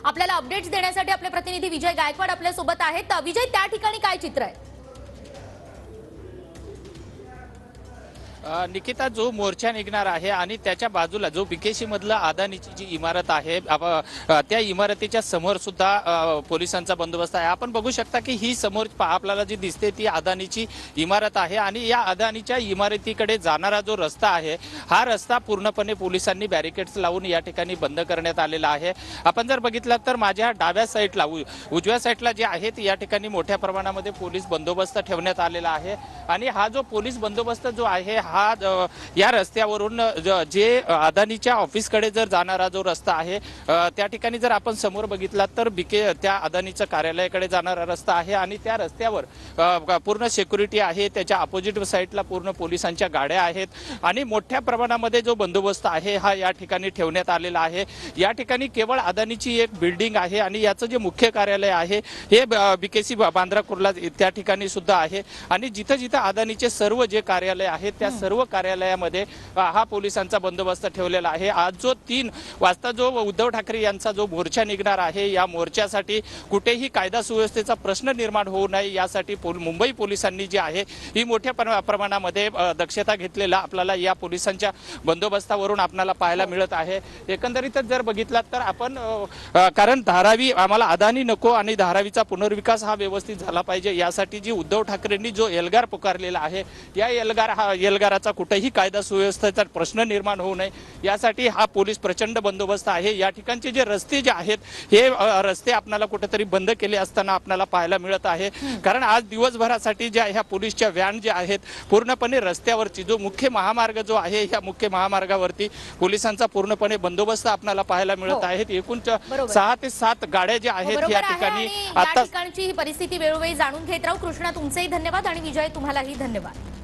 आपल्याला अपडेट्स देण्यासाठी आपले प्रतिनिधी विजय गायकवाड आपल्या सोबत आहेत। विजय, त्या ठिकाणी काय चित्र आहे? निकिता, जो मोर्चा निघणार आहे आणि त्याच्या बाजूला जो बीकेसी मधला अदानीची जी इमारत आहे त्या इमारतीच्या समोर सुद्धा पोलिसांचा बंदोबस्त आहे। आपण बघू शकता की ही समोर आपल्याला जी दिसते ती अदानीची इमारत आहे आणि या अदानीच्या इमारतीकडे जाणारा जो रस्ता आहे हा रस्ता पूर्णपणे पोलिसांनी बॅरिकेड्स लावून या ठिकाणी बंद करण्यात आलेला आहे। आपण जर बघितलं तर माझ्या डाव्या साईडला उजव्या साईडला जे आहे या ठिकाणी मोठ्या प्रमाणामध्ये पोलीस बंदोबस्त ठेवण्यात आलेला आहे आणि हा जो पोलीस बंदोबस्त जो आहे हा या रस्त्यावरून जे अदानीच्या ऑफिसकडे जर जाणारा जो रस्ता आहे त्या ठिकाणी जर आपण समोर बघितला तर त्या अदानीच्या कार्यालयाकडे जाणारा रस्ता आहे आणि त्या रस्त्यावर पूर्ण सिक्युरिटी आहे। त्याच्या अपोजिट साईडला पूर्ण पोलिसांच्या गाड्या आहेत आणि मोठ्या प्रमाणामध्ये जो बंदोबस्त आहे हा या ठिकाणी ठेवण्यात आलेला आहे। या ठिकाणी केवळ अदानीची एक बिल्डिंग आहे आणि याचं जे मुख्य कार्यालय आहे हे बीकेसी बांद्रा कुर्ला त्या ठिकाणी सुद्धा आहे आणि जिथं जिथं अदानीचे सर्व जे कार्यालय आहेत त्या सर्व कार्यालयामध्ये हा पोलिसांचा बंदोबस्त ठेवलेला आहे। आज जो 3 वाजता जो उद्धव ठाकरे यांचा जो मोर्चा निघणार आहे या मोर्चासाठी कुठेही कायदा सुव्यवस्थेचा प्रश्न निर्माण होऊ नये यासाठी मुंबई पोलिसांनी जे आहे ही मोठ्या प्रमाणामध्ये दक्षता घेतलेला आपल्याला या पोलिसांच्या बंदोबस्तावरून आपल्याला पाहायला मिळत आहे। एकंदरीतच जर बघितलात तर आपण कारण धारावी आम्हाला अदानी नको आणि धारावीचा पुनर्विकास हा व्यवस्थित झाला पाहिजे यासाठी जी उद्धव ठाकरेंनी जो एल्गार पुकारलेला आहे या एल्गाराचा कुठेही कायदा सुव्यवस्थेचा प्रश्न निर्माण होऊ नये यासाठी हा पोलीस प्रचंड बंदोबस्त आहे। या ठिकाणचे जे रस्ते जे आहेत हे रस्ते आपल्याला कुठेतरी बंद केले असताना आपल्याला पाहायला मिळत आहे कारण आज दिवसभरासाठी ज्या ह्या पोलीसच्या व्हॅन ज्या आहेत पूर्णपणे रस्त्यावरची जो मुख्य महामार्ग जो आहे ह्या मुख्य महामार्गावरती पोलिसांचा पूर्णपणे बंदोबस्त आपल्याला पाहायला मिळत आहेत। एकूण 6 ते 7 गाड्या ज्या आहेत या ठिकाणी आता ही परिस्थिती वेळोवेळी जाणून घेत राहू। कृष्णा, तुमचेही धन्यवाद आणि विजय तुम्हालाही धन्यवाद।